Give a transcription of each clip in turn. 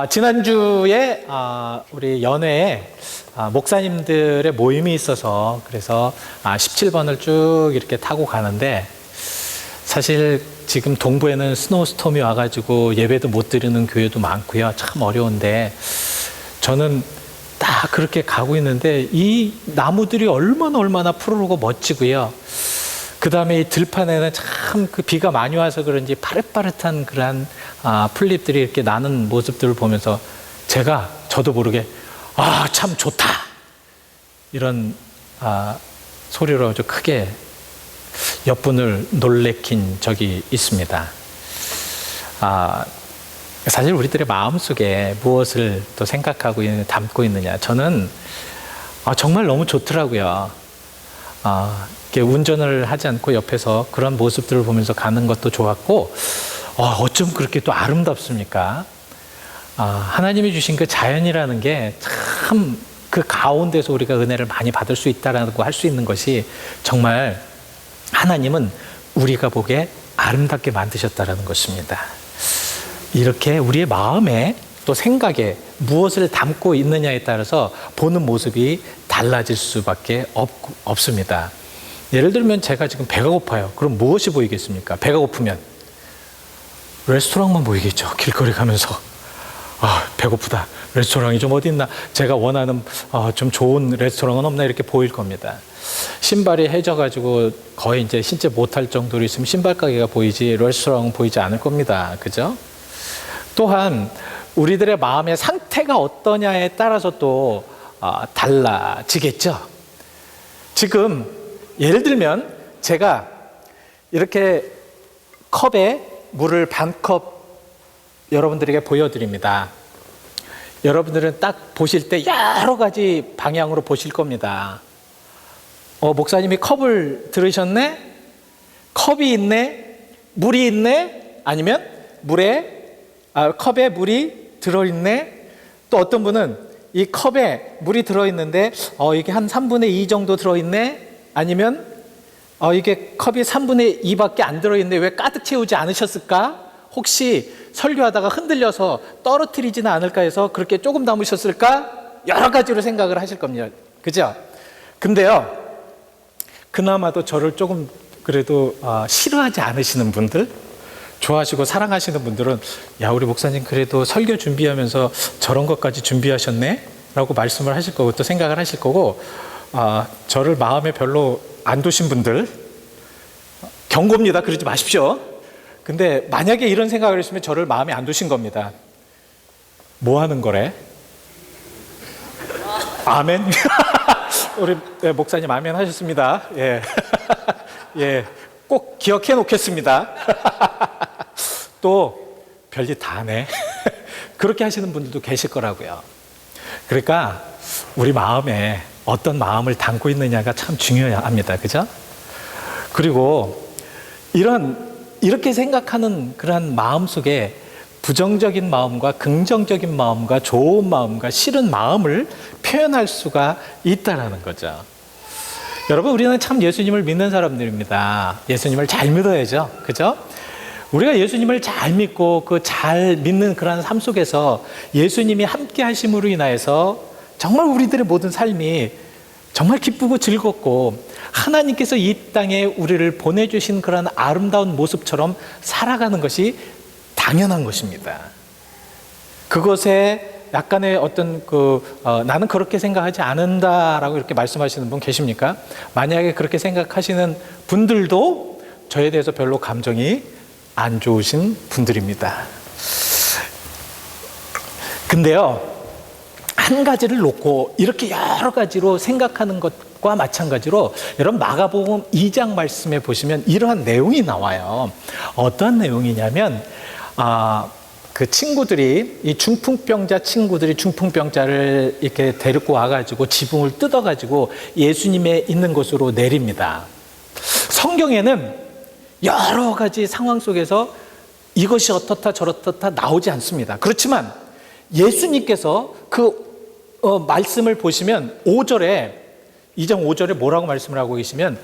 지난주에 우리 연회에 목사님들의 모임이 있어서 그래서 17번을 쭉 이렇게 타고 가는데, 사실 지금 동부에는 스노우스톰이 와가지고 예배도 못 드리는 교회도 많고요. 참 어려운데, 저는 딱 그렇게 가고 있는데 이 나무들이 얼마나 푸르르고 멋지고요. 그 다음에 이 들판에는 참 그 비가 많이 와서 그런지 파릇파릇한 그러한 풀잎들이 이렇게 나는 모습들을 보면서 저도 모르게 참 좋다, 이런 소리로 아주 크게 옆분을 놀래킨 적이 있습니다. 사실 우리들의 마음속에 무엇을 또 생각하고 담고 있느냐, 저는 정말 너무 좋더라고요. 이렇게 운전을 하지 않고 옆에서 그런 모습들을 보면서 가는 것도 좋았고, 어쩜 그렇게 또 아름답습니까? 하나님이 주신 그 자연이라는 게 참 그 가운데서 우리가 은혜를 많이 받을 수 있다라고 할 수 있는 것이, 정말 하나님은 우리가 보기에 아름답게 만드셨다라는 것입니다. 이렇게 우리의 마음에 또 생각에 무엇을 담고 있느냐에 따라서 보는 모습이 달라질 수밖에 없습니다. 예를 들면 제가 지금 배가 고파요. 그럼 무엇이 보이겠습니까? 배가 고프면 레스토랑만 보이겠죠. 길거리 가면서 배고프다, 레스토랑이 좀 어디 있나, 제가 원하는 좀 좋은 레스토랑은 없나, 이렇게 보일 겁니다. 신발이 해져가지고 거의 이제 신체 못할 정도로 있으면 신발 가게가 보이지 레스토랑은 보이지 않을 겁니다. 그죠? 또한 우리들의 마음의 상태가 어떠냐에 따라서 또 달라지겠죠. 지금 예를 들면 제가 이렇게 컵에 물을 반 컵 여러분들에게 보여드립니다. 여러분들은 딱 보실 때 여러 가지 방향으로 보실 겁니다. 목사님이 컵을 들으셨네? 컵이 있네? 물이 있네? 아니면 컵에 물이 들어있네? 또 어떤 분은 이 컵에 물이 들어있는데 이게 한 3분의 2 정도 들어있네? 아니면 이게 컵이 3분의 2밖에 안 들어있는데 왜 가득 채우지 않으셨을까? 혹시 설교하다가 흔들려서 떨어뜨리지는 않을까 해서 그렇게 조금 담으셨을까? 여러 가지로 생각을 하실 겁니다. 그죠? 근데요, 그나마도 저를 조금 그래도 싫어하지 않으시는 분들, 좋아하시고 사랑하시는 분들은 우리 목사님 그래도 설교 준비하면서 저런 것까지 준비하셨네? 라고 말씀을 하실 거고, 또 생각을 하실 거고, 저를 마음에 별로 안 두신 분들, 경고입니다. 그러지 마십시오. 근데 만약에 이런 생각을 했으면 저를 마음에 안 두신 겁니다. 뭐 하는 거래? 아멘? 우리 목사님 아멘 하셨습니다. 예. 예. 꼭 기억해 놓겠습니다. 또 별짓 다 하네. 그렇게 하시는 분들도 계실 거라고요. 그러니까 우리 마음에 어떤 마음을 담고 있느냐가 참 중요합니다. 그죠? 그리고 이렇게 생각하는 그러한 마음 속에 부정적인 마음과 긍정적인 마음과 좋은 마음과 싫은 마음을 표현할 수가 있다라는 거죠. 여러분, 우리는 참 예수님을 믿는 사람들입니다. 예수님을 잘 믿어야죠. 그죠? 우리가 예수님을 잘 믿고 그 잘 믿는 그런 삶 속에서 예수님이 함께 하심으로 인하여서 정말 우리들의 모든 삶이 정말 기쁘고 즐겁고, 하나님께서 이 땅에 우리를 보내주신 그런 아름다운 모습처럼 살아가는 것이 당연한 것입니다. 그것에 약간의 어떤 나는 그렇게 생각하지 않는다라고 이렇게 말씀하시는 분 계십니까? 만약에 그렇게 생각하시는 분들도 저에 대해서 별로 감정이 안 좋으신 분들입니다. 근데요, 한 가지를 놓고 이렇게 여러 가지로 생각하는 것과 마찬가지로 여러분 마가복음 2장 말씀에 보시면 이러한 내용이 나와요. 어떤 내용이냐면 그 친구들이, 이 중풍병자 친구들이 중풍병자를 이렇게 데리고 와가지고 지붕을 뜯어가지고 예수님의 있는 곳으로 내립니다. 성경에는 여러 가지 상황 속에서 이것이 어떻다 저렇다 나오지 않습니다. 그렇지만 예수님께서 말씀을 보시면 2장 5절에 뭐라고 말씀을 하고 계시면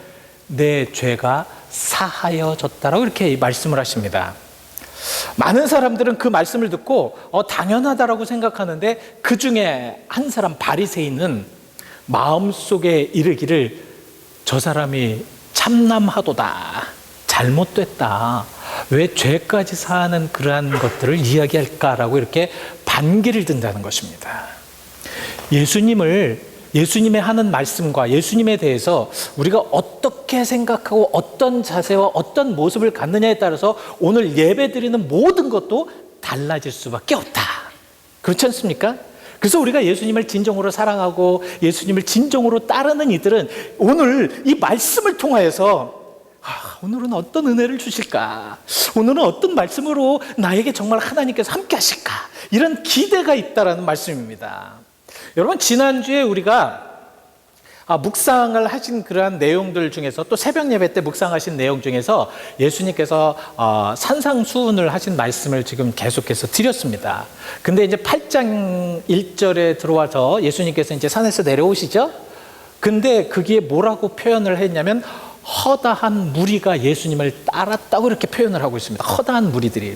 내 죄가 사하여졌다라고 이렇게 말씀을 하십니다. 많은 사람들은 그 말씀을 듣고 당연하다라고 생각하는데 그 중에 한 사람 바리새인은 마음속에 이르기를 저 사람이 참남하도다, 잘못됐다, 왜 죄까지 사는 그러한 것들을 이야기할까라고 이렇게 반기를 든다는 것입니다. 예수님의 하는 말씀과 예수님에 대해서 우리가 어떻게 생각하고 어떤 자세와 어떤 모습을 갖느냐에 따라서 오늘 예배드리는 모든 것도 달라질 수밖에 없다. 그렇지 않습니까? 그래서 우리가 예수님을 진정으로 사랑하고 예수님을 진정으로 따르는 이들은 오늘 이 말씀을 통하여서 오늘은 어떤 은혜를 주실까? 오늘은 어떤 말씀으로 나에게 정말 하나님께서 함께 하실까? 이런 기대가 있다라는 말씀입니다. 여러분, 지난주에 우리가 묵상을 하신 그러한 내용들 중에서 또 새벽 예배 때 묵상하신 내용 중에서 예수님께서 산상수훈을 하신 말씀을 지금 계속해서 드렸습니다. 근데 이제 8장 1절에 들어와서 예수님께서 이제 산에서 내려오시죠? 근데 그게 뭐라고 표현을 했냐면 허다한 무리가 예수님을 따랐다고 이렇게 표현을 하고 있습니다. 허다한 무리들이.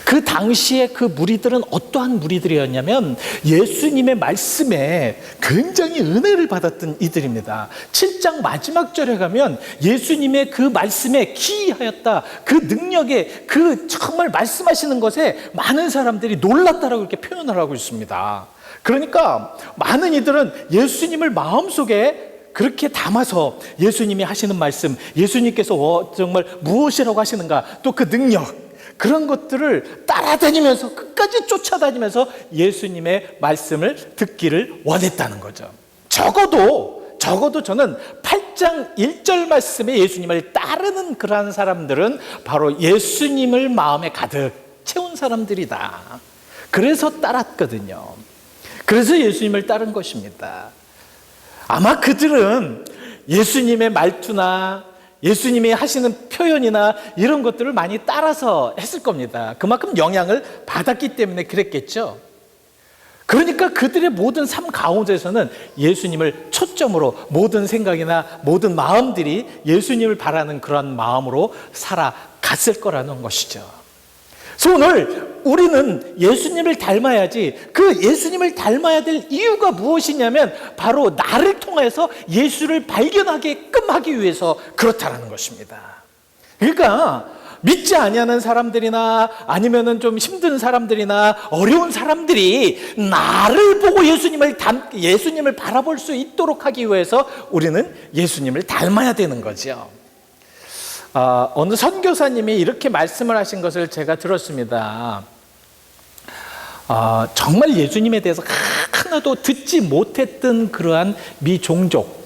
그 당시에 그 무리들은 어떠한 무리들이었냐면 예수님의 말씀에 굉장히 은혜를 받았던 이들입니다. 7장 마지막 절에 가면 예수님의 그 말씀에 기이하였다, 그 능력에, 그 정말 말씀하시는 것에 많은 사람들이 놀랐다라고 이렇게 표현을 하고 있습니다. 그러니까 많은 이들은 예수님을 마음속에 그렇게 담아서 예수님이 하시는 말씀, 예수님께서 정말 무엇이라고 하시는가, 또 그 능력, 그런 것들을 따라다니면서 끝까지 쫓아다니면서 예수님의 말씀을 듣기를 원했다는 거죠. 적어도 저는 8장 1절 말씀에 예수님을 따르는 그러한 사람들은 바로 예수님을 마음에 가득 채운 사람들이다. 그래서 따랐거든요. 그래서 예수님을 따른 것입니다. 아마 그들은 예수님의 말투나 예수님이 하시는 표현이나 이런 것들을 많이 따라서 했을 겁니다. 그만큼 영향을 받았기 때문에 그랬겠죠. 그러니까 그들의 모든 삶 가운데서는 예수님을 초점으로 모든 생각이나 모든 마음들이 예수님을 바라는 그런 마음으로 살아갔을 거라는 것이죠. 그래서 오늘 우리는 예수님을 닮아야지, 그 예수님을 닮아야 될 이유가 무엇이냐면 바로 나를 통해서 예수를 발견하게끔 하기 위해서 그렇다는 것입니다. 그러니까 믿지 아니하는 사람들이나 아니면은 좀 힘든 사람들이나 어려운 사람들이 나를 보고 예수님을 바라볼 수 있도록 하기 위해서 우리는 예수님을 닮아야 되는 거죠. 어느 선교사님이 이렇게 말씀을 하신 것을 제가 들었습니다. 정말 예수님에 대해서 하나도 듣지 못했던 그러한 미종족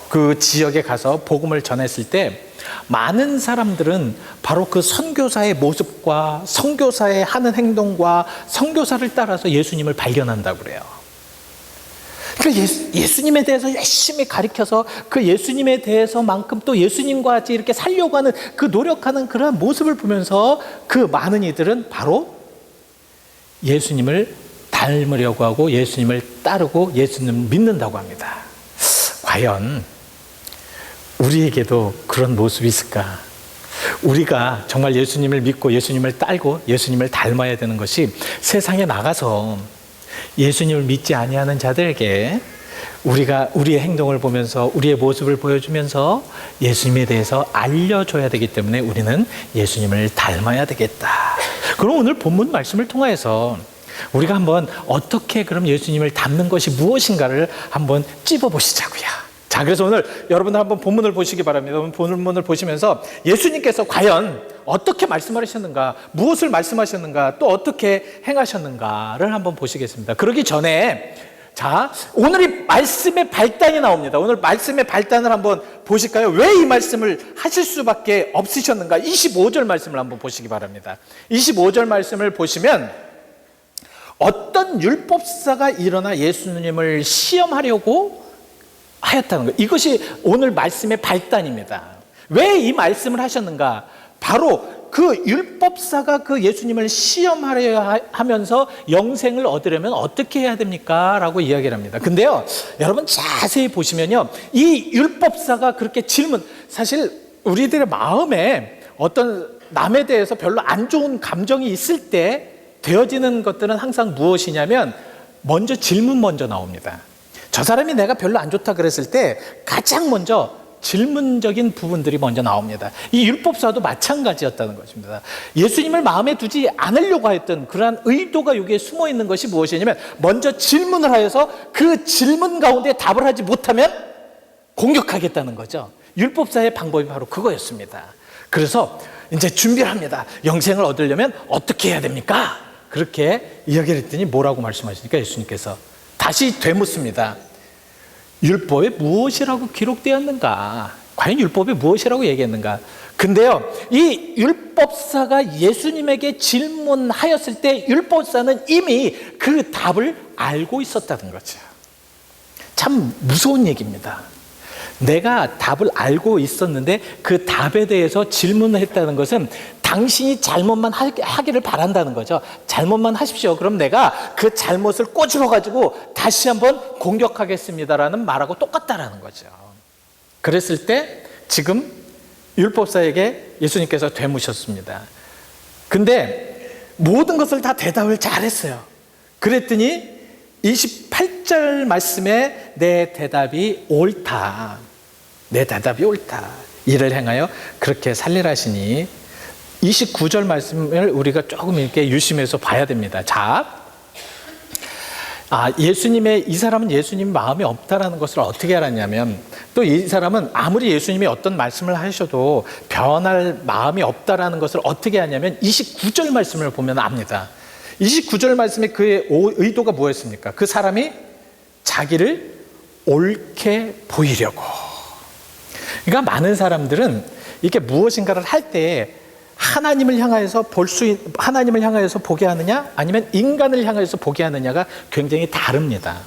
그 지역에 가서 복음을 전했을 때 많은 사람들은 바로 그 선교사의 모습과 선교사의 하는 행동과 선교사를 따라서 예수님을 발견한다고 그래요. 그러니까 예수님에 대해서 열심히 가르쳐서 그 예수님에 대해서만큼 또 예수님과 같이 이렇게 살려고 하는 그 노력하는 그런 모습을 보면서 그 많은 이들은 바로 예수님을 닮으려고 하고 예수님을 따르고 예수님을 믿는다고 합니다. 과연 우리에게도 그런 모습이 있을까? 우리가 정말 예수님을 믿고 예수님을 따르고 예수님을 닮아야 되는 것이 세상에 나가서 예수님을 믿지 아니하는 자들에게 우리가 우리의 행동을 보면서 우리의 모습을 보여주면서 예수님에 대해서 알려줘야 되기 때문에 우리는 예수님을 닮아야 되겠다. 그럼 오늘 본문 말씀을 통해서 우리가 한번 어떻게 그럼 예수님을 닮는 것이 무엇인가를 한번 찝어보시자고요. 자, 그래서 오늘 여러분들 한번 본문을 보시기 바랍니다. 본문을 보시면서 예수님께서 과연 어떻게 말씀하셨는가, 무엇을 말씀하셨는가, 또 어떻게 행하셨는가를 한번 보시겠습니다. 그러기 전에 자, 오늘 이 말씀의 발단이 나옵니다. 오늘 말씀의 발단을 한번 보실까요? 왜 이 말씀을 하실 수밖에 없으셨는가? 25절 말씀을 한번 보시기 바랍니다. 25절 말씀을 보시면 어떤 율법사가 일어나 예수님을 시험하려고 하였다는 거예요. 이것이 오늘 말씀의 발단입니다. 왜 이 말씀을 하셨는가? 바로 그 율법사가 그 예수님을 시험하려 하면서 영생을 얻으려면 어떻게 해야 됩니까? 라고 이야기를 합니다. 근데요, 여러분 자세히 보시면요, 이 율법사가 그렇게 사실 우리들의 마음에 어떤 남에 대해서 별로 안 좋은 감정이 있을 때 되어지는 것들은 항상 무엇이냐면 먼저 질문 먼저 나옵니다. 저 사람이 내가 별로 안 좋다 그랬을 때 가장 먼저 질문적인 부분들이 먼저 나옵니다. 이 율법사도 마찬가지였다는 것입니다. 예수님을 마음에 두지 않으려고 했던 그러한 의도가 여기에 숨어 있는 것이 무엇이냐면 먼저 질문을 하여서 그 질문 가운데 답을 하지 못하면 공격하겠다는 거죠. 율법사의 방법이 바로 그거였습니다. 그래서 이제 준비를 합니다. 영생을 얻으려면 어떻게 해야 됩니까? 그렇게 이야기를 했더니 뭐라고 말씀하시니까 예수님께서 다시 되묻습니다. 율법에 무엇이라고 기록되었는가? 과연 율법에 무엇이라고 얘기했는가? 근데요, 이 율법사가 예수님에게 질문하였을 때 율법사는 이미 그 답을 알고 있었다는 거죠. 참 무서운 얘기입니다. 내가 답을 알고 있었는데 그 답에 대해서 질문을 했다는 것은 당신이 잘못만 하기를 바란다는 거죠. 잘못만 하십시오. 그럼 내가 그 잘못을 꼬집어 가지고 다시 한번 공격하겠습니다라는 말하고 똑같다라는 거죠. 그랬을 때 지금 율법사에게 예수님께서 되묻으셨습니다. 근데 모든 것을 다 대답을 잘했어요. 그랬더니 28절 말씀에 내 대답이 옳다. 내 대답이 옳다. 이를 행하여 그렇게 살리라 하시니 29절 말씀을 우리가 조금 이렇게 유심해서 봐야 됩니다. 자, 이 사람은 예수님 마음이 없다라는 것을 어떻게 알았냐면 또 이 사람은 아무리 예수님이 어떤 말씀을 하셔도 변할 마음이 없다라는 것을 어떻게 하냐면 29절 말씀을 보면 압니다. 29절 말씀에 그의 의도가 뭐였습니까? 그 사람이 자기를 옳게 보이려고. 그러니까 많은 사람들은 이게 무엇인가를 할 때 하나님을 향해서 보게 하느냐 아니면 인간을 향해서 보게 하느냐가 굉장히 다릅니다.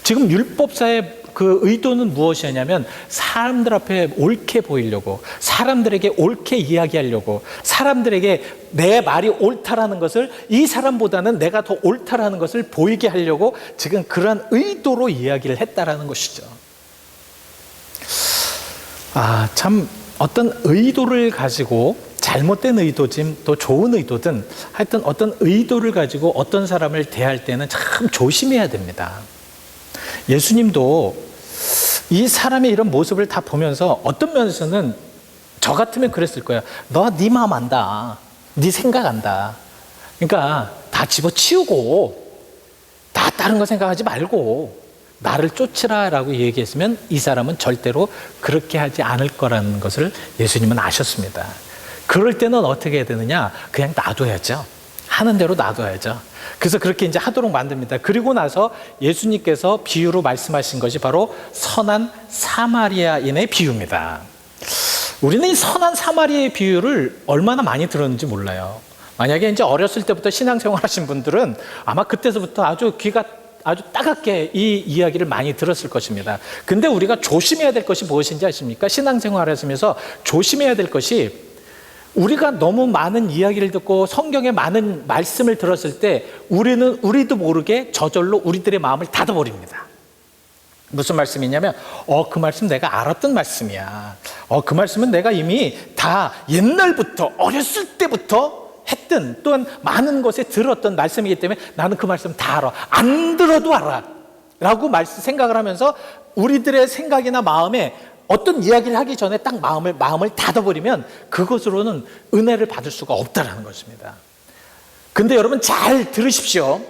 지금 율법사의 그 의도는 무엇이냐면 사람들 앞에 옳게 보이려고, 사람들에게 옳게 이야기하려고, 사람들에게 내 말이 옳다라는 것을 이 사람보다는 내가 더 옳다라는 것을 보이게 하려고 지금 그러한 의도로 이야기를 했다라는 것이죠. 참 어떤 의도를 가지고 잘못된 의도든 또 좋은 의도든 하여튼 어떤 의도를 가지고 어떤 사람을 대할 때는 참 조심해야 됩니다. 예수님도 이 사람의 이런 모습을 다 보면서 어떤 면에서는 저 같으면 그랬을 거예요. 너 네 마음 안다. 네 생각 안다. 그러니까 다 집어치우고 다 다른 거 생각하지 말고 나를 쫓으라라고 얘기했으면 이 사람은 절대로 그렇게 하지 않을 거라는 것을 예수님은 아셨습니다. 그럴 때는 어떻게 해야 되느냐? 그냥 놔둬야죠. 하는 대로 놔둬야죠. 그래서 그렇게 이제 하도록 만듭니다. 그리고 나서 예수님께서 비유로 말씀하신 것이 바로 선한 사마리아인의 비유입니다. 우리는 이 선한 사마리아의 비유를 얼마나 많이 들었는지 몰라요. 만약에 이제 어렸을 때부터 신앙생활 하신 분들은 아마 그때서부터 아주 귀가 아주 따갑게 이 이야기를 많이 들었을 것입니다. 근데 우리가 조심해야 될 것이 무엇인지 아십니까? 신앙생활 하시면서 조심해야 될 것이 우리가 너무 많은 이야기를 듣고 성경의 많은 말씀을 들었을 때 우리도 모르게 저절로 우리들의 마음을 닫아버립니다. 무슨 말씀이냐면 그 말씀 내가 알았던 말씀이야. 그 말씀은 내가 이미 다 옛날부터 어렸을 때부터 했던 또한 많은 곳에 들었던 말씀이기 때문에 나는 그 말씀 다 알아. 안 들어도 알아 라고 생각을 하면서 우리들의 생각이나 마음에 어떤 이야기를 하기 전에 딱 마음을 닫아버리면 그것으로는 은혜를 받을 수가 없다는 것입니다. 근데 여러분 잘 들으십시오.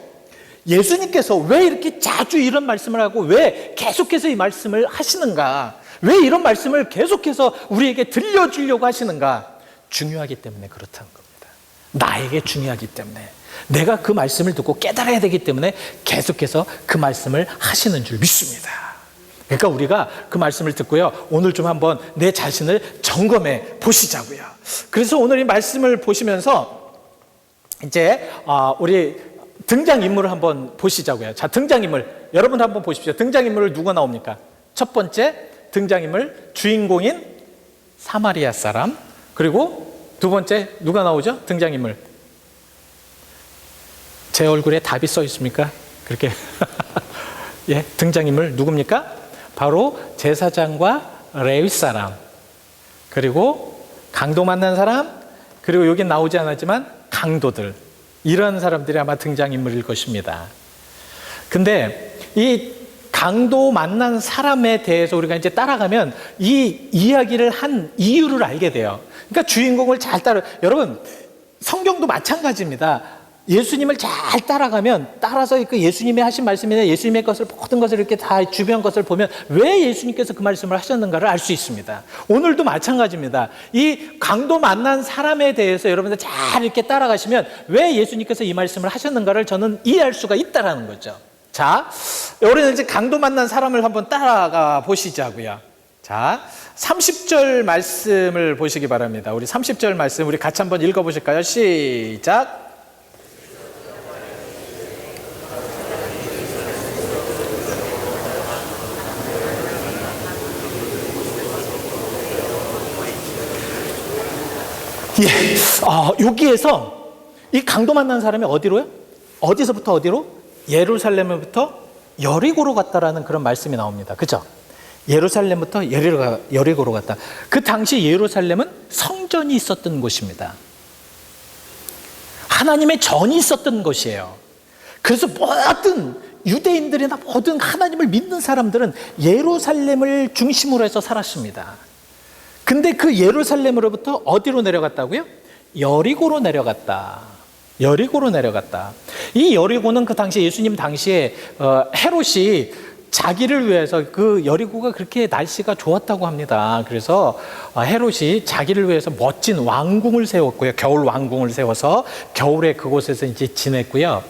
예수님께서 왜 이렇게 자주 이런 말씀을 하고 왜 계속해서 이 말씀을 하시는가? 왜 이런 말씀을 계속해서 우리에게 들려주려고 하시는가? 중요하기 때문에 그렇다는 겁니다. 나에게 중요하기 때문에 내가 그 말씀을 듣고 깨달아야 되기 때문에 계속해서 그 말씀을 하시는 줄 믿습니다. 그러니까 우리가 그 말씀을 듣고요, 오늘 좀 한번 내 자신을 점검해 보시자고요. 그래서 오늘 이 말씀을 보시면서 이제 우리 등장인물을 한번 보시자고요. 자, 등장인물 여러분 한번 보십시오. 등장인물을 누가 나옵니까? 첫 번째 등장인물 주인공인 사마리아 사람, 그리고 두 번째 누가 나오죠? 등장인물. 제 얼굴에 답이 써 있습니까? 그렇게 예, 등장인물 누굽니까? 바로 제사장과 레위 사람, 그리고 강도 만난 사람, 그리고 여긴 나오지 않았지만 강도들, 이런 사람들이 아마 등장인물일 것입니다. 근데 이 강도 만난 사람에 대해서 우리가 이제 따라가면 이 이야기를 한 이유를 알게 돼요. 그러니까 주인공을 잘 여러분, 성경도 마찬가지입니다. 예수님을 잘 따라서 그 예수님이 하신 말씀이나 예수님의 것을, 모든 것을 이렇게 다 주변 것을 보면 왜 예수님께서 그 말씀을 하셨는가를 알 수 있습니다. 오늘도 마찬가지입니다. 이 강도 만난 사람에 대해서 여러분들 잘 이렇게 따라가시면 왜 예수님께서 이 말씀을 하셨는가를 저는 이해할 수가 있다라는 거죠. 자, 우리는 이제 강도 만난 사람을 한번 따라가 보시자고요. 자, 30절 말씀을 보시기 바랍니다. 우리 30절 말씀 우리 같이 한번 읽어보실까요? 시작. 예, 여기에서 이 강도 만난 사람이 어디로요? 어디서부터 어디로? 예루살렘부터 여리고로 갔다라는 그런 말씀이 나옵니다. 그죠? 예루살렘부터 여리고로 갔다. 그 당시 예루살렘은 성전이 있었던 곳입니다. 하나님의 전이 있었던 곳이에요. 그래서 모든 유대인들이나 모든 하나님을 믿는 사람들은 예루살렘을 중심으로 해서 살았습니다. 근데 그 예루살렘으로부터 어디로 내려갔다고요? 여리고로 내려갔다. 여리고로 내려갔다. 이 여리고는 그 당시 예수님 당시에 헤롯이 자기를 위해서, 그 여리고가 그렇게 날씨가 좋았다고 합니다. 그래서 헤롯이 자기를 위해서 멋진 왕궁을 세웠고요. 겨울 왕궁을 세워서 겨울에 그곳에서 이제 지냈고요.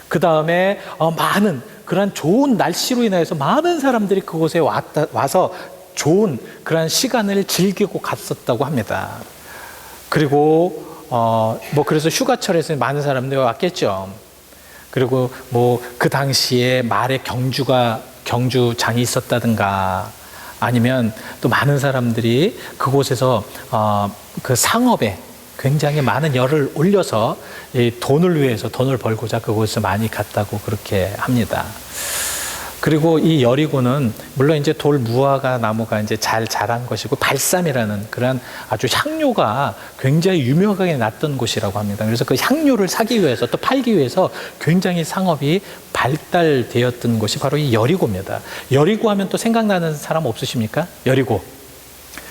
그 다음에 많은 그런 좋은 날씨로 인해서 많은 사람들이 그곳에 와서 좋은 그런 시간을 즐기고 갔었다고 합니다. 그리고 그래서 휴가철에서 많은 사람들이 왔겠죠. 그리고 그 당시에 말에 경주장이 있었다든가, 아니면 또 많은 사람들이 그곳에서 그 상업에 굉장히 많은 열을 올려서 이 돈을 위해서, 돈을 벌고자 그곳에 많이 갔다고 그렇게 합니다. 그리고 이 여리고는 물론 이제 돌 무화과 나무가 이제 잘 자란 것이고, 발삼이라는 그런 아주 향료가 굉장히 유명하게 났던 곳이라고 합니다. 그래서 그 향료를 사기 위해서, 또 팔기 위해서 굉장히 상업이 발달되었던 곳이 바로 이 여리고입니다. 여리고 하면 또 생각나는 사람 없으십니까? 여리고.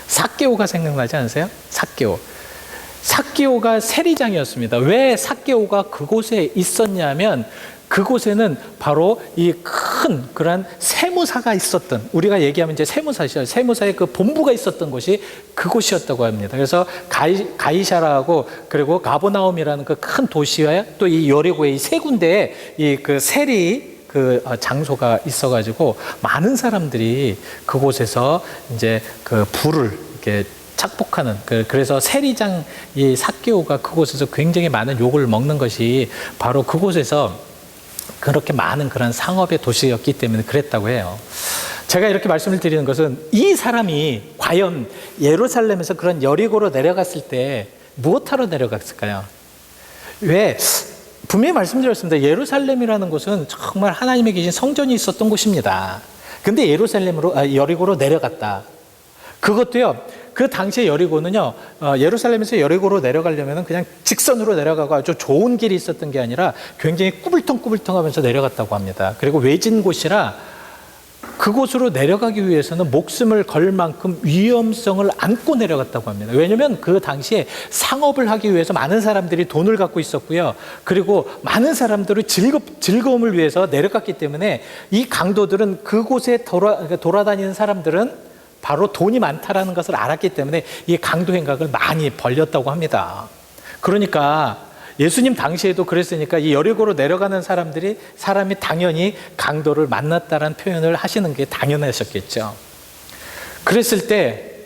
삭개오가 생각나지 않으세요? 삭개오가 세리장이었습니다. 왜 삭개오가 그곳에 있었냐면, 그곳에는 바로 이 큰 그런 세무사가 있었던, 우리가 얘기하면 이제 세무사시죠. 세무사의 그 본부가 있었던 곳이 그곳이었다고 합니다. 그래서 가이사라하고 그리고 가버나움이라는 그 큰 도시와 또 이 여리고의 이 세 군데에 이 그 세리 그 장소가 있어가지고 많은 사람들이 그곳에서 이제 그 불을 이렇게 착복하는, 그래서 세리장 이 삭개오가 그곳에서 굉장히 많은 욕을 먹는 것이 바로 그곳에서 그렇게 많은 그런 상업의 도시였기 때문에 그랬다고 해요. 제가 이렇게 말씀을 드리는 것은, 이 사람이 과연 예루살렘에서 그런 여리고로 내려갔을 때 무엇하러 내려갔을까요? 왜? 분명히 말씀드렸습니다. 예루살렘이라는 곳은 정말 하나님의 계신 성전이 있었던 곳입니다. 근데 여리고로 내려갔다. 그것도요, 그 당시에 여리고는요, 예루살렘에서 여리고로 내려가려면 그냥 직선으로 내려가고 아주 좋은 길이 있었던 게 아니라 굉장히 꾸불텅꾸불텅 하면서 내려갔다고 합니다. 그리고 외진 곳이라 그곳으로 내려가기 위해서는 목숨을 걸 만큼 위험성을 안고 내려갔다고 합니다. 왜냐하면 그 당시에 상업을 하기 위해서 많은 사람들이 돈을 갖고 있었고요. 그리고 많은 사람들이 즐거움을 위해서 내려갔기 때문에 이 강도들은 그곳에 돌아다니는 사람들은 바로 돈이 많다라는 것을 알았기 때문에 이 강도 행각을 많이 벌렸다고 합니다. 그러니까 예수님 당시에도 그랬으니까 이 여리고로 내려가는 사람이 당연히 강도를 만났다는 표현을 하시는 게 당연하셨겠죠. 그랬을 때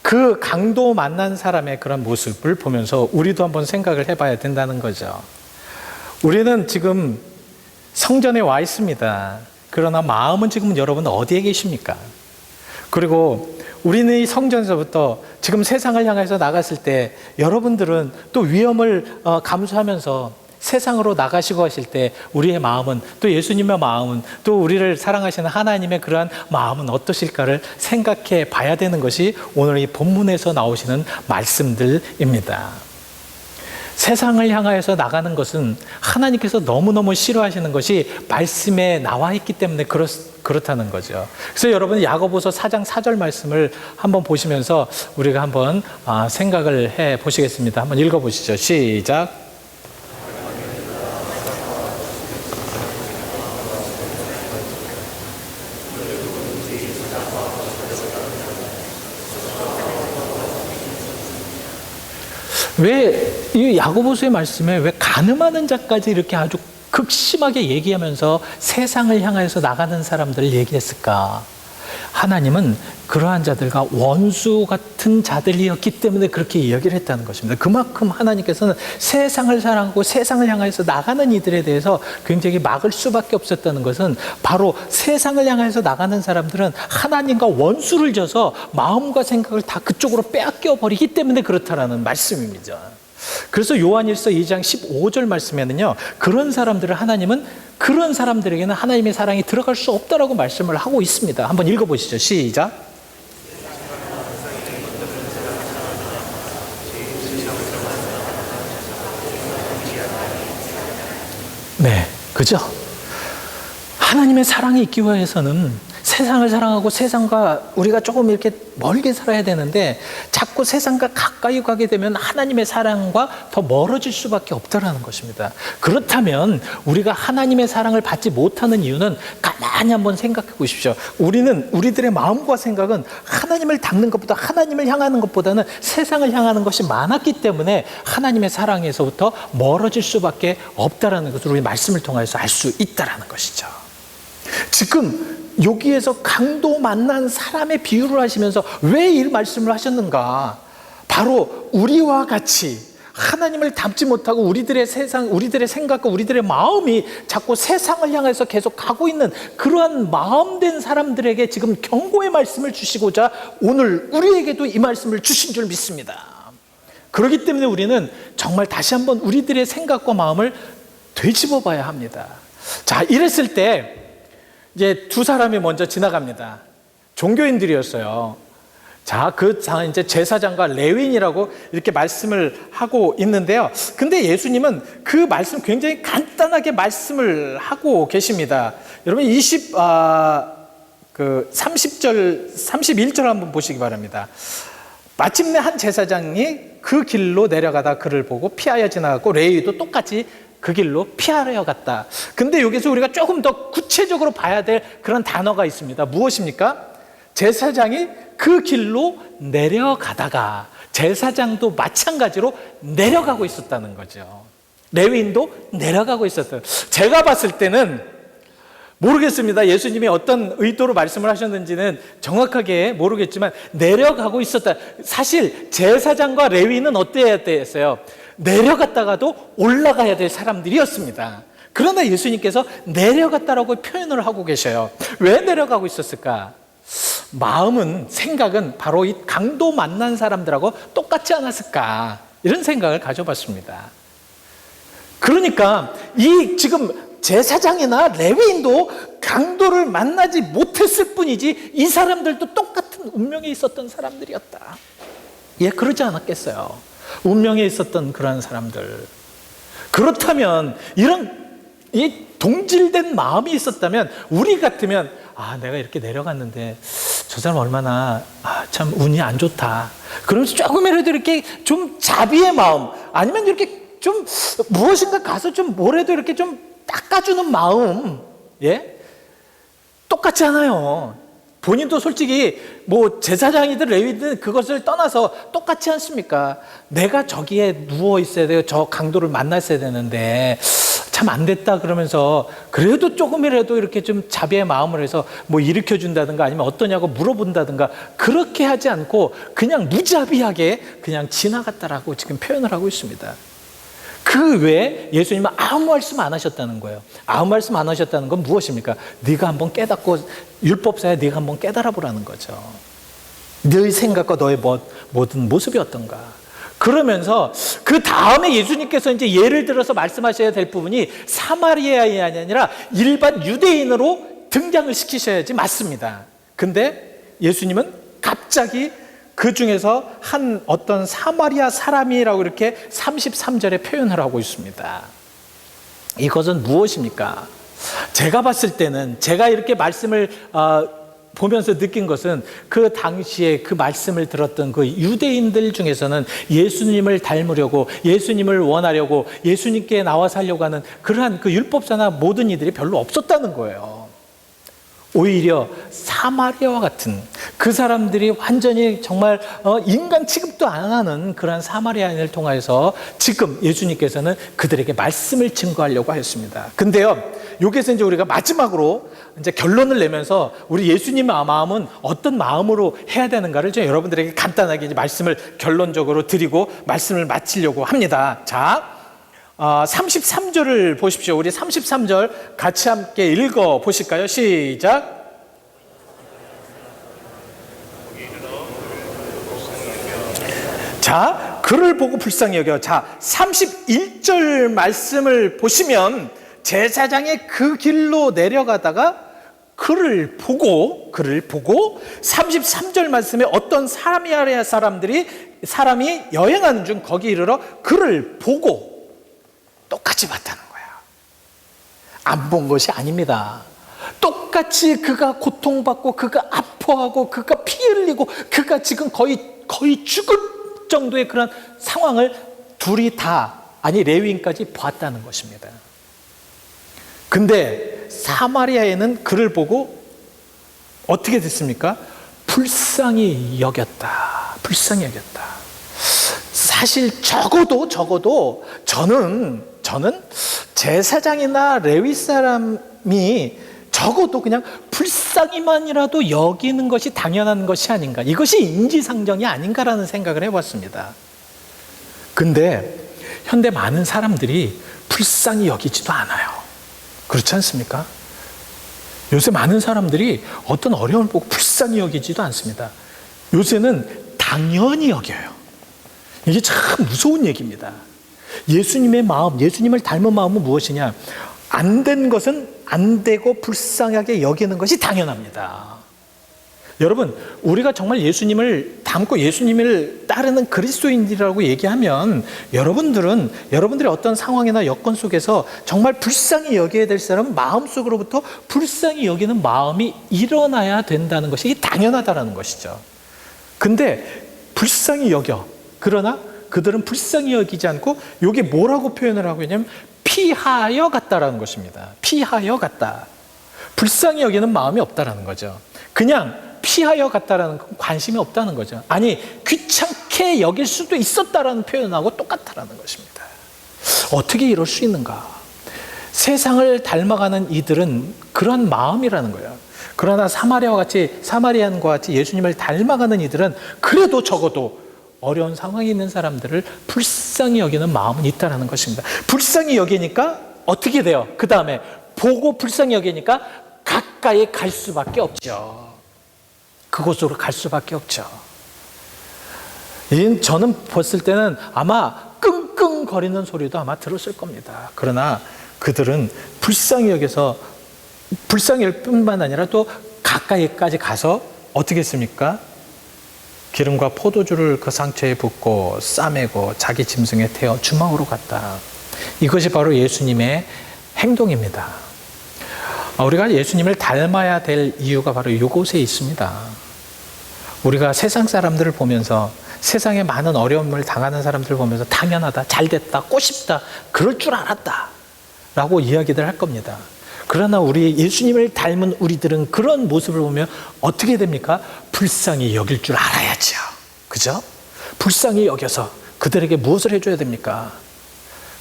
그 강도 만난 사람의 그런 모습을 보면서 우리도 한번 생각을 해봐야 된다는 거죠. 우리는 지금 성전에 와 있습니다. 그러나 마음은 지금 여러분 어디에 계십니까? 그리고 우리는 이 성전에서부터 지금 세상을 향해서 나갔을 때 여러분들은 또 위험을 감수하면서 세상으로 나가시고 하실 때 우리의 마음은, 또 예수님의 마음은, 또 우리를 사랑하시는 하나님의 그러한 마음은 어떠실까를 생각해 봐야 되는 것이 오늘 이 본문에서 나오시는 말씀들입니다. 세상을 향하여서 나가는 것은 하나님께서 너무너무 싫어하시는 것이 말씀에 나와 있기 때문에 그렇다는 거죠. 그래서 여러분 야고보서 4장 4절 말씀을 한번 보시면서 우리가 한번 생각을 해 보시겠습니다. 한번 읽어보시죠. 시작. 왜 이 야고보서의 말씀에 왜 간음하는 자까지 이렇게 아주 극심하게 얘기하면서 세상을 향해서 나가는 사람들을 얘기했을까? 하나님은 그러한 자들과 원수 같은 자들이었기 때문에 그렇게 이야기를 했다는 것입니다. 그만큼 하나님께서는 세상을 사랑하고 세상을 향해서 나가는 이들에 대해서 굉장히 막을 수밖에 없었다는 것은 바로 세상을 향해서 나가는 사람들은 하나님과 원수를 져서 마음과 생각을 다 그쪽으로 빼앗겨 버리기 때문에 그렇다라는 말씀입니다. 그래서 요한일서 2장 15절 말씀에는요, 그런 사람들을 하나님은 그런 사람들에게는 하나님의 사랑이 들어갈 수 없다라고 말씀을 하고 있습니다. 한번 읽어보시죠. 시작. 네, 그죠? 하나님의 사랑이 있기 위해서는 세상을 사랑하고 세상과 우리가 조금 이렇게 멀게 살아야 되는데 자꾸 세상과 가까이 가게 되면 하나님의 사랑과 더 멀어질 수밖에 없다라는 것입니다. 그렇다면 우리가 하나님의 사랑을 받지 못하는 이유는 가만히 한번 생각해 보십시오. 우리들의 마음과 생각은 하나님을 닮는 것보다 하나님을 향하는 것보다는 세상을 향하는 것이 많았기 때문에 하나님의 사랑에서부터 멀어질 수밖에 없다라는 것을 우리 말씀을 통해서 알 수 있다라는 것이죠. 지금 여기에서 강도 만난 사람의 비유를 하시면서 왜 이 말씀을 하셨는가? 바로 우리와 같이 하나님을 닮지 못하고 우리들의 생각과 우리들의 마음이 자꾸 세상을 향해서 계속 가고 있는 그러한 마음된 사람들에게 지금 경고의 말씀을 주시고자 오늘 우리에게도 이 말씀을 주신 줄 믿습니다. 그렇기 때문에 우리는 정말 다시 한번 우리들의 생각과 마음을 되짚어 봐야 합니다. 자, 이랬을 때 이제 두 사람이 먼저 지나갑니다. 종교인들이었어요. 자, 이제 제사장과 레위인이라고 이렇게 말씀을 하고 있는데요. 근데 예수님은 그 말씀 굉장히 간단하게 말씀을 하고 계십니다. 여러분 31절 한번 보시기 바랍니다. 마침내 한 제사장이 그 길로 내려가다 그를 보고 피하여 지나갔고 레위도 똑같이 그 길로 피하려 갔다. 근데 여기서 우리가 조금 더 구체적으로 봐야 될 그런 단어가 있습니다. 무엇입니까? 제사장이 그 길로 내려가다가 제사장도 마찬가지로 내려가고 있었다는 거죠. 레위인도 내려가고 있었어요. 제가 봤을 때는 모르겠습니다. 예수님이 어떤 의도로 말씀을 하셨는지는 정확하게 모르겠지만 내려가고 있었다. 사실 제사장과 레위인은 어때야 됐어요? 내려갔다가도 올라가야 될 사람들이었습니다. 그러나 예수님께서 내려갔다라고 표현을 하고 계셔요. 왜 내려가고 있었을까? 마음은, 생각은 바로 이 강도 만난 사람들하고 똑같지 않았을까? 이런 생각을 가져봤습니다. 그러니까 이 지금 제사장이나 레위인도 강도를 만나지 못했을 뿐이지 이 사람들도 똑같은 운명에 있었던 사람들이었다. 예, 그러지 않았겠어요? 운명에 있었던 그런 사람들. 그렇다면 이 동질된 마음이 있었다면 우리 같으면 내가 이렇게 내려갔는데 저 사람 얼마나 참 운이 안 좋다. 그러면서 조금이라도 이렇게 좀 자비의 마음, 아니면 이렇게 좀 무엇인가 가서 좀 뭐라도 이렇게 좀 닦아주는 마음, 예? 똑같지 않아요. 본인도 솔직히 뭐 제사장이든 레위든 그것을 떠나서 똑같지 않습니까? 내가 저기에 누워 있어야 돼요. 저 강도를 만났어야 되는데 참 안 됐다 그러면서 그래도 조금이라도 이렇게 좀 자비의 마음을 해서 뭐 일으켜 준다든가 아니면 어떠냐고 물어본다든가 그렇게 하지 않고 그냥 무자비하게 그냥 지나갔다라고 지금 표현을 하고 있습니다. 그 외에 예수님은 아무 말씀 안 하셨다는 거예요. 아무 말씀 안 하셨다는 건 무엇입니까? 네가 한번 깨닫고, 율법사야 네가 한번 깨달아 보라는 거죠. 너의 생각과 너의 모든 모습이 어떤가. 그러면서 그 다음에 예수님께서 이제 예를 들어서 말씀하셔야 될 부분이 사마리아인이 아니라 일반 유대인으로 등장을 시키셔야지 맞습니다. 근데 예수님은 갑자기 그 중에서 한 어떤 사마리아 사람이라고 이렇게 33절에 표현을 하고 있습니다. 이것은 무엇입니까? 제가 봤을 때는, 제가 이렇게 말씀을 보면서 느낀 것은, 그 당시에 그 말씀을 들었던 그 유대인들 중에서는 예수님을 닮으려고, 예수님을 원하려고, 예수님께 나와 살려고 하는 그러한 그 율법사나 모든 이들이 별로 없었다는 거예요. 오히려 사마리아와 같은, 그 사람들이 완전히 정말 인간 취급도 안 하는 그러한 사마리아인을 통해서 지금 예수님께서는 그들에게 말씀을 증거하려고 하였습니다. 근데요, 여기서 이제 우리가 마지막으로 이제 결론을 내면서 우리 예수님의 마음은 어떤 마음으로 해야 되는가를 좀 여러분들에게 간단하게 이제 말씀을 결론적으로 드리고 말씀을 마치려고 합니다. 자, 33절을 보십시오. 우리 33절 같이 함께 읽어 보실까요? 시작. 자, 그를 보고 불쌍히 여겨. 자, 31절 말씀을 보시면 제사장의 그 길로 내려가다가 그를 보고 33절 말씀에 어떤 사마리아 사람이 여행하는 중 거기 이르러 그를 보고 똑같이 봤다는 거야. 안 본 것이 아닙니다. 똑같이 그가 고통받고, 그가 아파하고, 그가 피 흘리고, 그가 지금 거의 죽을 정도의 그런 상황을 둘이 다, 아니 레위인까지 봤다는 것입니다. 근데 사마리아에는 그를 보고 어떻게 됐습니까? 불쌍히 여겼다. 불쌍히 여겼다. 사실 적어도 저는 제사장이나 레위 사람이 적어도 그냥 불쌍히만이라도 여기는 것이 당연한 것이 아닌가, 이것이 인지상정이 아닌가라는 생각을 해봤습니다. 근데 현대 많은 사람들이 불쌍히 여기지도 않아요. 그렇지 않습니까? 요새 많은 사람들이 어떤 어려움을 보고 불쌍히 여기지도 않습니다. 요새는 당연히 여겨요. 이게 참 무서운 얘기입니다. 예수님의 마음, 예수님을 닮은 마음은 무엇이냐? 안 된 것은 안 되고 불쌍하게 여기는 것이 당연합니다. 여러분, 우리가 정말 예수님을 닮고 예수님을 따르는 그리스도인이라고 얘기하면 여러분들의 어떤 상황이나 여건 속에서 정말 불쌍히 여겨야 될 사람은 마음속으로부터 불쌍히 여기는 마음이 일어나야 된다는 것이 당연하다는 것이죠. 근데 불쌍히 여겨. 그러나 그들은 불쌍히 여기지 않고 여기 뭐라고 표현을 하고 있냐면 피하여 갔다라는 것입니다. 피하여 갔다. 불쌍히 여기는 마음이 없다라는 거죠. 그냥 피하여 갔다라는 건 관심이 없다는 거죠. 아니, 귀찮게 여길 수도 있었다라는 표현하고 똑같다라는 것입니다. 어떻게 이럴 수 있는가? 세상을 닮아가는 이들은 그런 마음이라는 거예요. 그러나 사마리안과 같이 예수님을 닮아가는 이들은 그래도 적어도 어려운 상황에 있는 사람들을 불쌍히 여기는 마음은 있다는 것입니다. 불쌍히 여기니까 어떻게 돼요? 그 다음에 보고 불쌍히 여기니까 가까이 갈 수밖에 없죠. 그곳으로 갈 수밖에 없죠. 저는 봤을 때는 아마 끙끙거리는 소리도 아마 들었을 겁니다. 그러나 그들은 불쌍히 여겨서 불쌍히 여길 뿐만 아니라 또 가까이까지 가서 어떻게 했습니까? 기름과 포도주를 그 상처에 붓고 싸매고 자기 짐승에 태워 주막으로 갔다. 이것이 바로 예수님의 행동입니다. 우리가 예수님을 닮아야 될 이유가 바로 이곳에 있습니다. 우리가 세상 사람들을 보면서, 세상에 많은 어려움을 당하는 사람들을 보면서 당연하다, 잘됐다, 꼬숩다, 그럴 줄 알았다 라고 이야기들 할 겁니다. 그러나 우리 예수님을 닮은 우리들은 그런 모습을 보면 어떻게 됩니까? 불쌍히 여길 줄 알아야죠. 그죠? 불쌍히 여겨서 그들에게 무엇을 해줘야 됩니까?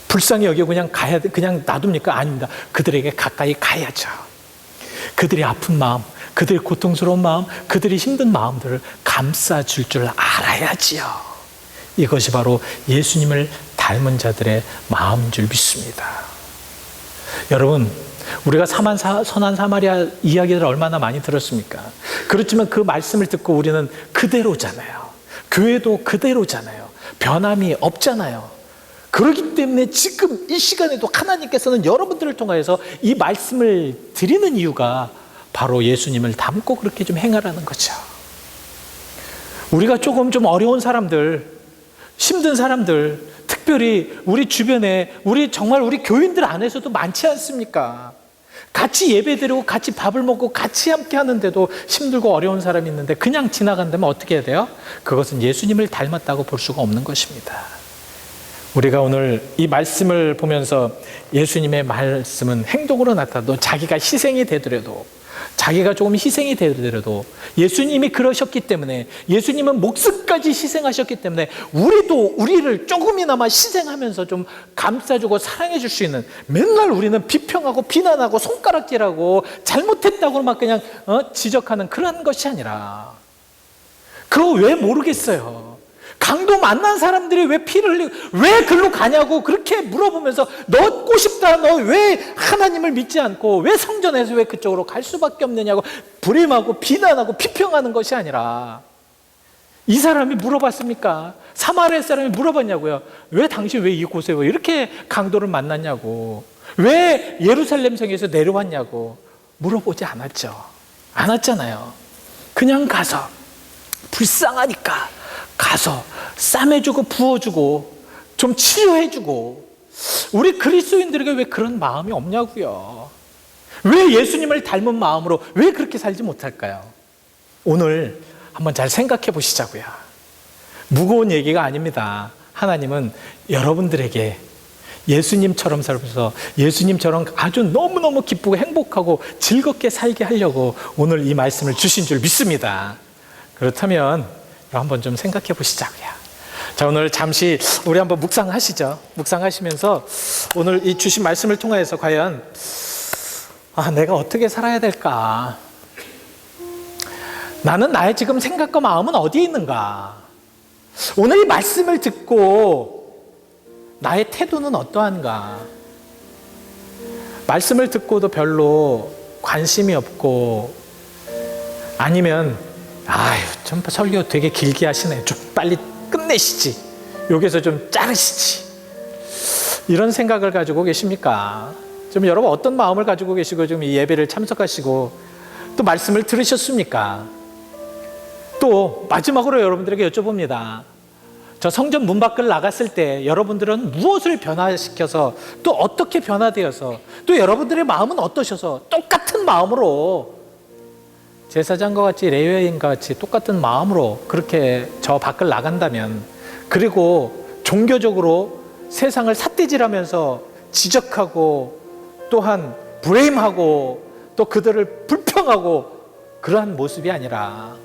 불쌍히 여기고 그냥 놔둡니까? 아닙니다. 그들에게 가까이 가야죠. 그들이 아픈 마음, 그들의 고통스러운 마음, 그들이 힘든 마음들을 감싸줄 줄 알아야지요. 이것이 바로 예수님을 닮은 자들의 마음인 줄 믿습니다. 여러분, 우리가 선한 사마리아 이야기를 얼마나 많이 들었습니까? 그렇지만 그 말씀을 듣고 우리는 그대로잖아요. 교회도 그대로잖아요. 변함이 없잖아요. 그렇기 때문에 지금 이 시간에도 하나님께서는 여러분들을 통하여서 이 말씀을 드리는 이유가 바로 예수님을 닮고 그렇게 좀 행하라는 거죠. 우리가 조금 좀 어려운 사람들, 힘든 사람들, 특별히 우리 주변에 우리 교인들 안에서도 많지 않습니까? 같이 예배드리고 같이 밥을 먹고 같이 함께 하는데도 힘들고 어려운 사람이 있는데 그냥 지나간다면 어떻게 해야 돼요? 그것은 예수님을 닮았다고 볼 수가 없는 것입니다. 우리가 오늘 이 말씀을 보면서 예수님의 말씀은 행동으로 나타나도 자기가 희생이 되더라도 자기가 조금 희생이 되더라도 예수님이 그러셨기 때문에 예수님은 목숨까지 희생하셨기 때문에 우리도 우리를 조금이나마 희생하면서 좀 감싸주고 사랑해 줄 수 있는 맨날 우리는 비평하고 비난하고 손가락질하고 잘못했다고 막 그냥 지적하는 그런 것이 아니라 그거 왜 모르겠어요. 강도 만난 사람들이 왜 피를 흘리고 왜 글로 가냐고 그렇게 물어보면서 너 얻고 싶다 너 왜 하나님을 믿지 않고 왜 성전에서 왜 그쪽으로 갈 수밖에 없느냐고 불임하고 비난하고 비평하는 것이 아니라 이 사람이 물어봤습니까? 사마리아 사람이 물어봤냐고요. 왜 당신 왜 이곳에 이렇게 강도를 만났냐고 왜 예루살렘 성에서 내려왔냐고 물어보지 않았잖아요. 그냥 가서 불쌍하니까 가서 쌈해주고 부어주고 좀 치료해주고 우리 그리스도인들에게 왜 그런 마음이 없냐고요. 왜 예수님을 닮은 마음으로 왜 그렇게 살지 못할까요? 오늘 한번 잘 생각해 보시자고요. 무거운 얘기가 아닙니다. 하나님은 여러분들에게 예수님처럼 살면서 예수님처럼 아주 너무너무 기쁘고 행복하고 즐겁게 살게 하려고 오늘 이 말씀을 주신 줄 믿습니다. 그렇다면 한번 좀 생각해 보시자고요. 자, 오늘 잠시 우리 한번 묵상하시죠. 묵상하시면서 오늘 이 주신 말씀을 통해서 과연 내가 어떻게 살아야 될까? 나는 나의 지금 생각과 마음은 어디에 있는가? 오늘 이 말씀을 듣고 나의 태도는 어떠한가? 말씀을 듣고도 별로 관심이 없고 아니면 좀 설교 되게 길게 하시네. 좀 빨리 끝내시지. 여기서 좀 자르시지. 이런 생각을 가지고 계십니까? 좀 여러분 어떤 마음을 가지고 계시고 지금 이 예배를 참석하시고 또 말씀을 들으셨습니까? 또 마지막으로 여러분들에게 여쭤봅니다. 저 성전 문 밖을 나갔을 때 여러분들은 무엇을 변화시켜서 또 어떻게 변화되어서 또 여러분들의 마음은 어떠셔서 똑같은 마음으로 제사장과 같이 레위인과 같이 똑같은 마음으로 그렇게 저 밖을 나간다면 그리고 종교적으로 세상을 삿대질하면서 지적하고 또한 브레임하고 또 그들을 불평하고 그러한 모습이 아니라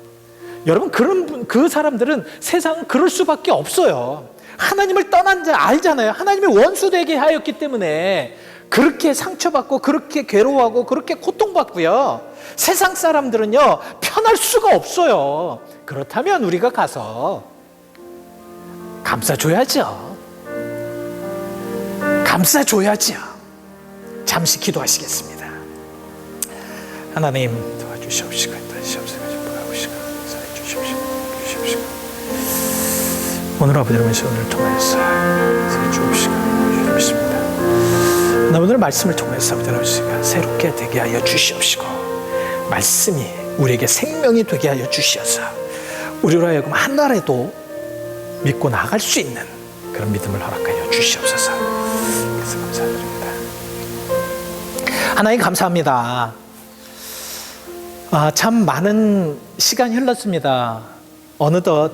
여러분 그 사람들은 세상은 그럴 수밖에 없어요. 하나님을 떠난 자 알잖아요. 하나님이 원수되게 하였기 때문에 그렇게 상처받고 그렇게 괴로워하고 그렇게 고통받고요. 세상 사람들은요 편할 수가 없어요. 그렇다면 우리가 가서 감싸줘야죠. 잠시 기도하시겠습니다. 하나님 도와주시옵시고 오늘 아버지의 말씀을 통해서 주옵시고 오늘 말씀을 통해서 아버지가 새롭게 되게 하여 주시옵시고 말씀이 우리에게 생명이 되게 하여 주시어서 우리로 하여금 한 날에도 믿고 나아갈 수 있는 그런 믿음을 허락하여 주시옵소서. 그래서 감사드립니다. 하나님 감사합니다. 참 많은 시간이 흘렀습니다. 어느덧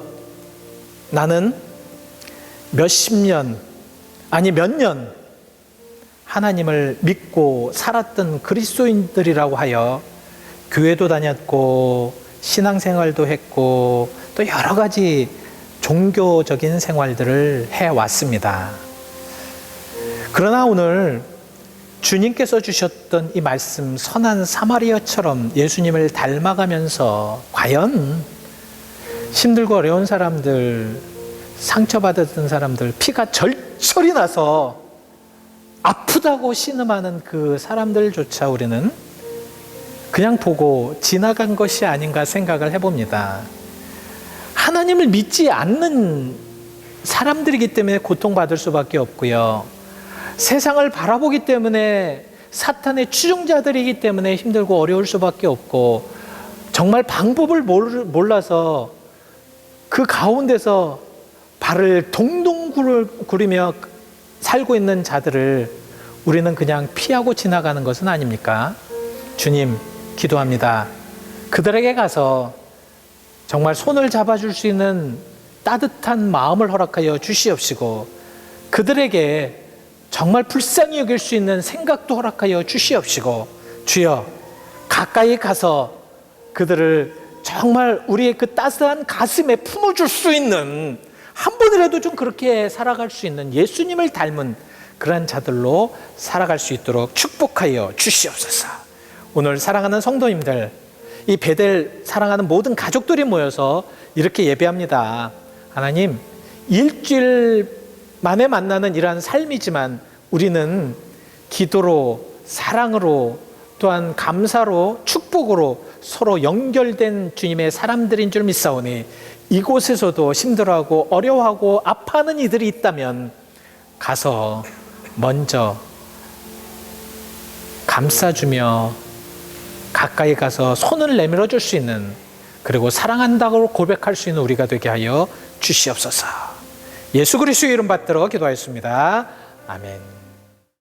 나는 몇십 년 아니 몇 년 하나님을 믿고 살았던 그리스도인들이라고 하여 교회도 다녔고 신앙생활도 했고 또 여러 가지 종교적인 생활들을 해왔습니다. 그러나 오늘 주님께서 주셨던 이 말씀 선한 사마리아처럼 예수님을 닮아가면서 과연 힘들고 어려운 사람들, 상처받았던 사람들, 피가 절절히 나서 아프다고 신음하는 그 사람들조차 우리는 그냥 보고 지나간 것이 아닌가 생각을 해봅니다. 하나님을 믿지 않는 사람들이기 때문에 고통받을 수밖에 없고요. 세상을 바라보기 때문에 사탄의 추종자들이기 때문에 힘들고 어려울 수밖에 없고 정말 방법을 몰라서 그 가운데서 발을 동동 구르며 살고 있는 자들을 우리는 그냥 피하고 지나가는 것은 아닙니까? 주님, 기도합니다. 그들에게 가서 정말 손을 잡아줄 수 있는 따뜻한 마음을 허락하여 주시옵시고, 그들에게 정말 불쌍히 여길 수 있는 생각도 허락하여 주시옵시고, 주여, 가까이 가서 그들을 정말 우리의 그 따스한 가슴에 품어줄 수 있는, 한 번이라도 좀 그렇게 살아갈 수 있는 예수님을 닮은 그러한 자들로 살아갈 수 있도록 축복하여 주시옵소서. 오늘 사랑하는 성도님들, 이 베델 사랑하는 모든 가족들이 모여서 이렇게 예배합니다. 하나님, 일주일 만에 만나는 이러한 삶이지만 우리는 기도로, 사랑으로, 또한 감사로, 축복으로 서로 연결된 주님의 사람들인 줄 믿사오니, 이곳에서도 힘들어하고 어려워하고 아파하는 이들이 있다면 가서 먼저 감싸주며 가까이 가서 손을 내밀어 줄 수 있는, 그리고 사랑한다고 고백할 수 있는 우리가 되게 하여 주시옵소서. 예수 그리스도의 이름 받들어 기도하였습니다. 아멘.